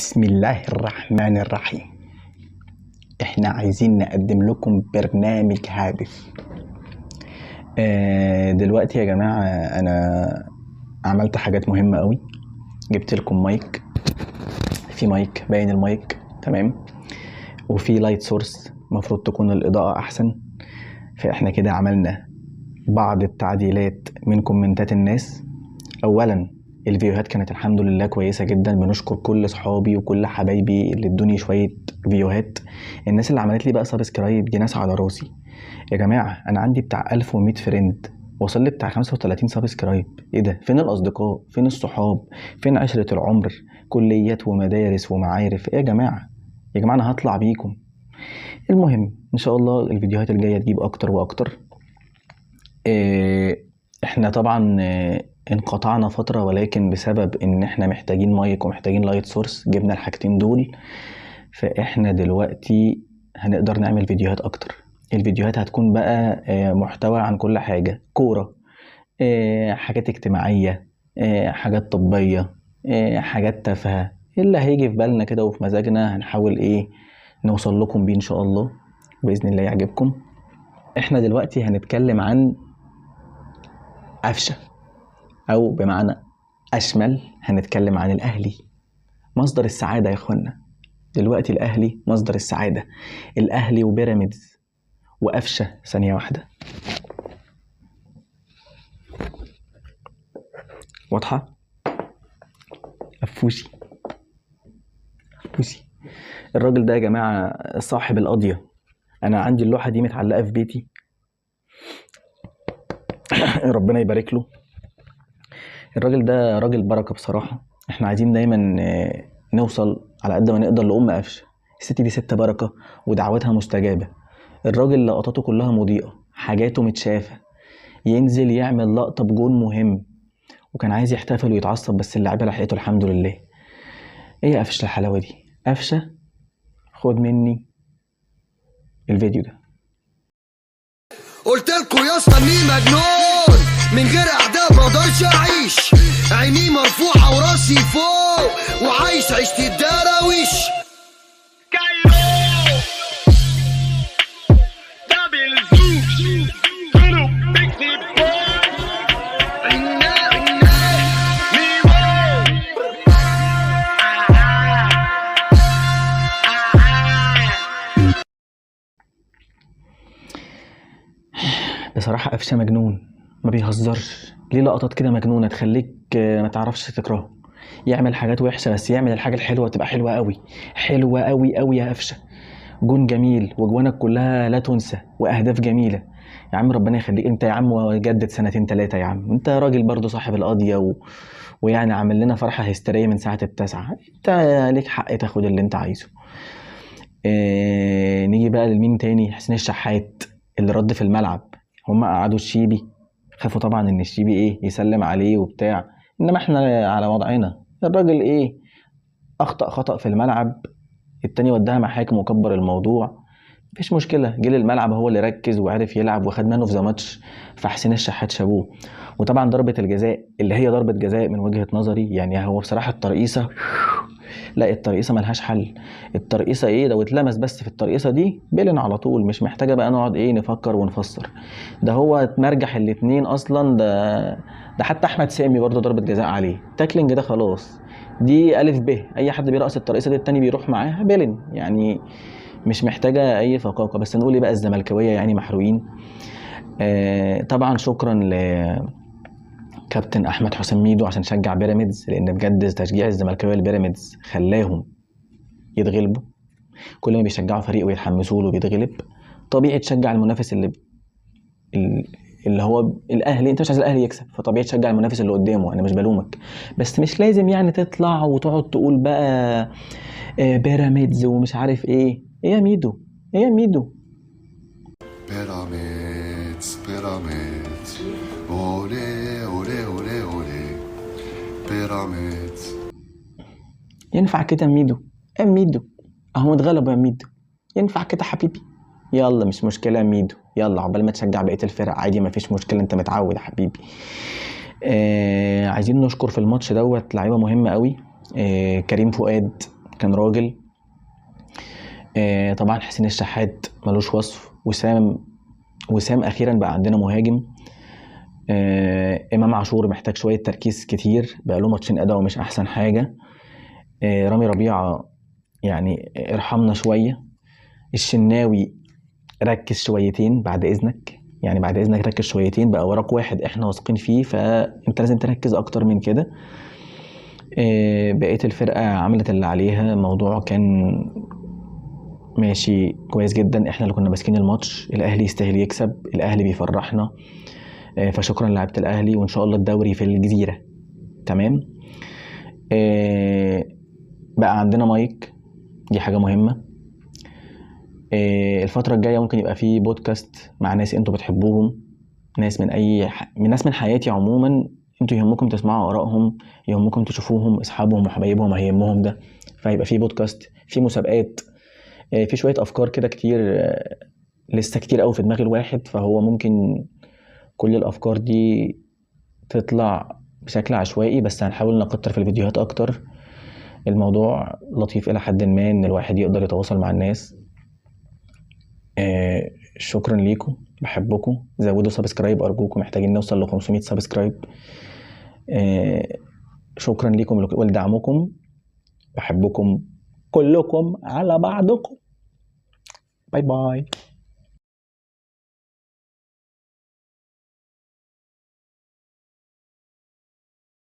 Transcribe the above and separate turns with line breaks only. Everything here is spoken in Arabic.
بسم الله الرحمن الرحيم. احنا عايزين نقدم لكم برنامج هادف. دلوقتي يا جماعة انا عملت حاجات مهمة قوي. جبت لكم مايك، في مايك باين المايك تمام، وفي لايت سورس مفروض تكون الاضاءة احسن. فاحنا كده عملنا بعض التعديلات من كومنتات الناس. اولا الفيديوهات كانت الحمد لله كويسة جدا، بنشكر كل صحابي وكل حبايبي اللي ادوني شوية فيديوهات. الناس اللي عملت لي بقى سبسكرايب دي ناس على راسي يا جماعة. انا عندي بتاع 1100 فريند، وصل لي بتاع 35 سبسكرايب. ايه ده؟ فين الاصدقاء؟ فين الصحاب؟ فين عشرة العمر؟ كليات ومدارس ومعارف. ايه يا جماعة؟ يا جماعة انا هطلع بيكم. المهم ان شاء الله الفيديوهات الجاية تجيب اكتر واكتر. احنا طبعا انقطعنا فترة، ولكن بسبب ان احنا محتاجين مايك ومحتاجين لايت سورس جبنا الحاجتين دول. فاحنا دلوقتي هنقدر نعمل فيديوهات اكتر. الفيديوهات هتكون بقى محتوى عن كل حاجة، كورة، حاجات اجتماعية، حاجات طبية، حاجات تافهة، اللي هيجي في بالنا كده وفي مزاجنا هنحاول نوصل لكم بيه ان شاء الله، بإذن الله يعجبكم. احنا دلوقتي هنتكلم عن قفشة، او بمعنى اشمل هنتكلم عن الاهلي، مصدر السعادة يا اخوانا. دلوقتي الاهلي مصدر السعادة، الاهلي وبيراميدز وقفشة. ثانية واحدة، واضحة؟ أفوسي الراجل ده يا جماعة صاحب القضية. انا عندي اللوحة دي متعلقة في بيتي ربنا يبارك له. الراجل ده راجل بركة بصراحة. احنا عايزين دايما نوصل على قد ما نقدر لأم قفشة. الست دي ست بركة ودعواتها مستجابة. الراجل لقطاته كلها مضيئة، حاجاته متشافة، ينزل يعمل لقطة بجون مهم وكان عايز يحتفل ويتعصب، بس اللعيبة لحقته الحمد لله. ايه قفشة الحلاوة دي؟ قفشة خد مني الفيديو ده.
قلت لكم يا اسطى اني مجنون، من غير اعداء ما اقدرش اعيش. عيني مرفوعه وراسي فوق، وعايش عيشة الدراويش.
بصراحة قفشة مجنون، ما بيهزرش. ليه لقطات كده مجنونة تخليك ما تعرفش تكرهه. يعمل حاجات وحشة بس يعمل الحاجة الحلوة تبقى حلوة قوي، حلوة قوي قوي يا قفشة. جون جميل وجوانك كلها لا تنسى واهداف جميلة. يا عم ربنا يخليك انت يا عم، وجدد 2-3 يا عم. انت راجل برضو صاحب القضية ويعني عامل لنا فرحة هستيرية من ساعة 9. انت ليك حق تاخد اللي انت عايزه. نيجي بقى لمين تاني؟ حسين الشحات اللي رد في الملعب. هم قعدوا الشيبي، خافوا طبعا ان الشيبي يسلم عليه وبتاع، انما احنا على وضعنا. الراجل اخطأ خطأ في الملعب، التاني وداها محاكم وكبر الموضوع. مفيش مشكلة، جه الملعب هو اللي ركز وعرف يلعب وخد منه في ذا ماتش. فحسين الشحات شابوه. وطبعا ضربة الجزاء اللي هي ضربة جزاء من وجهة نظري، يعني هو بصراحة الترقيصة، لا الترقيصة ملهاش حل. الترقيصة لو اتلمس بس في الترقيصة دي بيلن على طول، مش محتاجة بقى نقعد نفكر ونفسر. ده هو اتمرجح الاتنين اصلا. ده حتى احمد سامي برضه ضربة جزاء عليه. تاكلينج ده خلاص، دي الف ب. اي حد بيرقص الترقيصة دي التاني بيروح معاها بيلن، يعني مش محتاجة اي فقاقة. بس نقول بقى الزملكاوية يعني محروقين. طبعا شكرا كابتن احمد حسام ميدو عشان شجع بيراميدز، لان بجد تشجيع الزملكاويه لبيراميدز خلاهم يتغلبوا. كل ما بيشجعوا فريق ويتحمسوا له بيتغلب. طبيعي تشجع المنافس اللي هو الاهلي. انت مش عايز الاهلي يكسب، فطبيعي تشجع المنافس اللي قدامه. انا مش بلومك، بس مش لازم يعني تطلع وتقعد تقول بقى بيراميدز ومش عارف ايه يا ميدو. يا ميدو
بيراميدز اولي اولي اولي اولي بيراميدز.
ينفع كده ميدو؟ ميدو اهو اتغلبوا يا ميدو. ينفع كده حبيبي؟ يلا مش مشكلة يا ميدو، يلا عقبال ما تشجع بقية الفرق عادي، مفيش مشكلة، انت متعود يا حبيبي. عايزين نشكر في الماتش دوت لعيبة مهمة قوي. كريم فؤاد كان راجل. طبعا حسين الشحات ملوش وصف. وسام اخيرا بقى عندنا مهاجم. امام عاشور محتاج شويه تركيز كتير، بقى له ماتشين اداؤه مش احسن حاجه. رامي ربيعه يعني ارحمنا شويه. الشناوي ركز شويتين بعد اذنك، يعني بعد اذنك ركز شويتين، بقى وراك واحد احنا واثقين فيه، فانت لازم تركز اكتر من كده. بقيه الفرقه عملت اللي عليها. الموضوع كان ماشي كويس جدا، احنا اللي كنا ماسكين الماتش. الاهلي يستاهل يكسب، الاهلي بيفرحنا. فشكرا لعيبه الاهلي، وان شاء الله الدوري في الجزيره. تمام. بقى عندنا مايك، دي حاجه مهمه. الفتره الجايه ممكن يبقى في بودكاست مع ناس انتوا بتحبوهم، ناس ناس من حياتي عموما، انتوا يهمكم تسمعوا ارائهم، يهمكم تشوفوهم، اصحابهم وحبايبهم هيهمهم ده. فيبقى في بودكاست، في مسابقات، في شويه افكار كده كتير. لسه كتير قوي في دماغ الواحد، فهو ممكن كل الافكار دي تطلع بشكل عشوائي، بس هنحاول نكتر في الفيديوهات اكتر. الموضوع لطيف الى حد ما، ان الواحد يقدر يتواصل مع الناس. شكرا ليكم، بحبكم. زودوا سبسكرايب ارجوكم، محتاجين نوصل ل 500 سبسكرايب. شكرا ليكم ولدعمكم، بحبكم كلكم على بعضكم. باي باي.